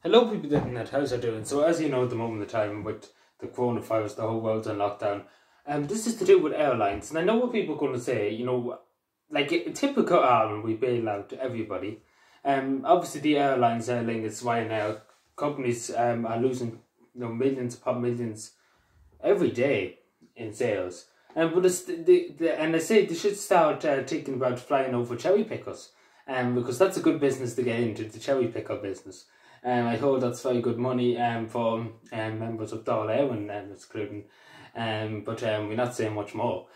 Hello people of the internet, how's it doing? So as you know, at the moment of time with the coronavirus, the whole world's on lockdown. This is to do with airlines. And I know what people are going to say, like a typical airline, we bail out everybody. Obviously the airlines, Airline, it's Ryanair, companies are losing millions upon millions every day in sales. But it's and I say they should start thinking about flying over cherry pickers. Because that's a good business to get into, the cherry picker business. I heard that's very good money for members of Airline, excluding. But we're not saying much more.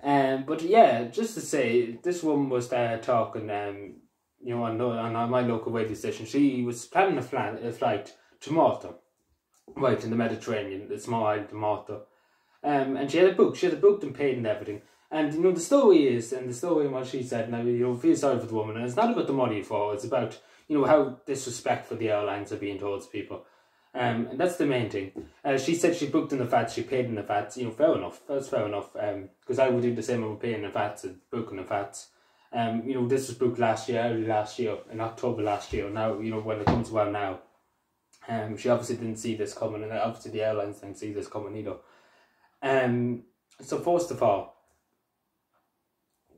But yeah, just to say, this woman was talking, on my local radio station. She was planning a flight to Malta, right in the Mediterranean, the small island of Malta. And she had it booked and paid and everything. And the story is, and the story and what she said, and I feel sorry for the woman. And it's not about the money for, it's about how disrespectful the airlines are being towards people. And that's the main thing. She said she booked in the FATs, she paid in the FATs. Fair enough. That's fair enough. Because I would do the same with paying the FATs and booking the FATs. This was booked early last year, in October last year. Now, when it comes around now, she obviously didn't see this coming, and obviously the airlines didn't see this coming either. So first of all,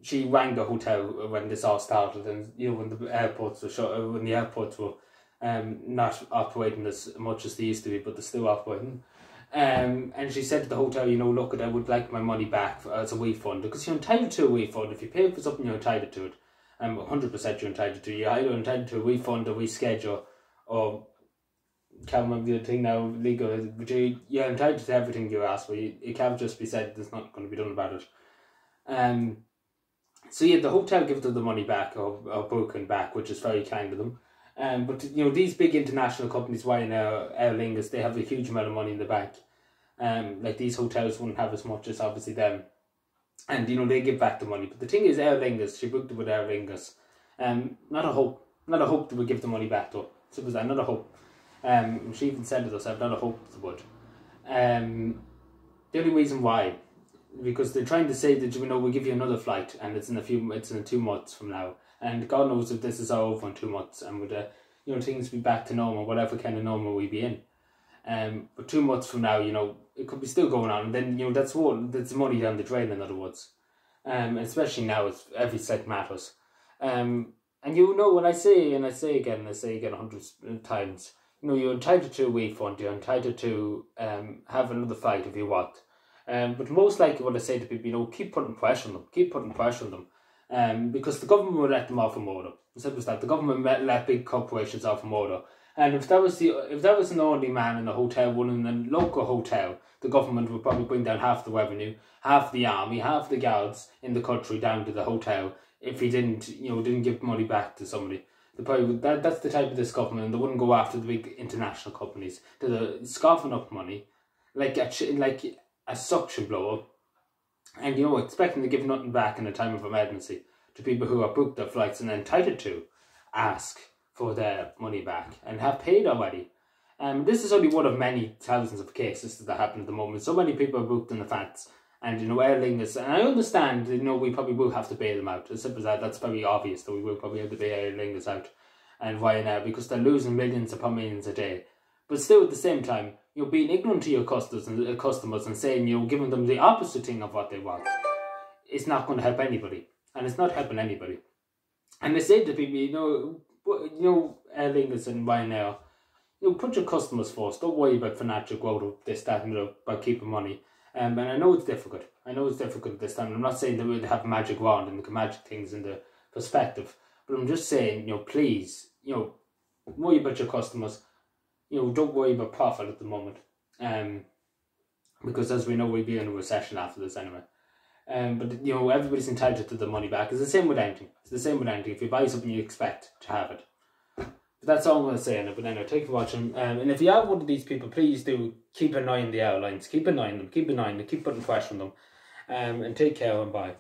she rang the hotel when this all started, and when the airports were shut, when the airports were not operating as much as they used to be, but they're still operating. And she said to the hotel, look, I would like my money back as a refund, because you're entitled to a refund. If you pay for something, you're entitled to it. 100% you're entitled to it. You're either entitled to a refund, a reschedule, or can't remember the thing now, legal, but you're entitled to everything you ask for. You can't just be said there's not going to be done about it. So yeah, the hotel gives them the money back, or broken back, which is very kind of them. But these big international companies, Ryanair, Aer Lingus, they have a huge amount of money in the bank. Like these hotels wouldn't have as much as obviously them, and they give back the money. But the thing is, Aer Lingus, she booked it with Aer Lingus. Not a hope that we give the money back though. So was that not a hope? She even said it herself, not a hope that would. The only reason why, because they're trying to say that we'll give you another flight, and it's in 2 months from now, and God knows if this is all over in 2 months, and would things be back to normal, whatever kind of normal we be in. But 2 months from now, it could be still going on, and then that's money down the drain, in other words. Especially now, it's every cent matters. And when I say again 100 times, you're entitled to a refund, you're entitled to have another flight if you want. But most likely what I say to people, keep putting pressure on them, because the government will let them off from order. Simple as that. The government let big corporations off from order. And if that was an ordinary man in a hotel, one in a local hotel, the government would probably bring down half the revenue, half the army, half the guards in the country down to the hotel if he didn't give money back to somebody. That's the type of this government, and they wouldn't go after the big international companies. They're scoffing up money like a suction blower, and expecting to give nothing back in a time of emergency to people who are booked their flights and entitled to ask for their money back and have paid already. This is only one of many thousands of cases that happen at the moment. So many people are booked in the FATs, and Aer Lingus, and I understand we probably will have to bail them out. As simple as that. That's very obvious that we will probably have to bail Aer Lingus out and Ryanair, because they're losing millions upon millions a day. But still, at the same time, being ignorant to your customers and saying giving them the opposite thing of what they want, it's not going to help anybody, and it's not helping anybody. And I say to people, Aer Lingus and Ryanair, put your customers first. Don't worry about financial growth, this, that, and about keeping money. And I know it's difficult. At this time. I'm not saying that we'll have a magic wand and magic things in the perspective, but I'm just saying, please, worry about your customers. Don't worry about profit at the moment. Because as we know, we'll be in a recession after this anyway. But everybody's entitled to the money back. It's the same with anything. If you buy something, you expect to have it. But that's all I'm going to say on it. But anyway, thank you for watching. And if you are one of these people, please do keep annoying the airlines. Keep annoying them. Keep putting pressure on them. And take care and bye.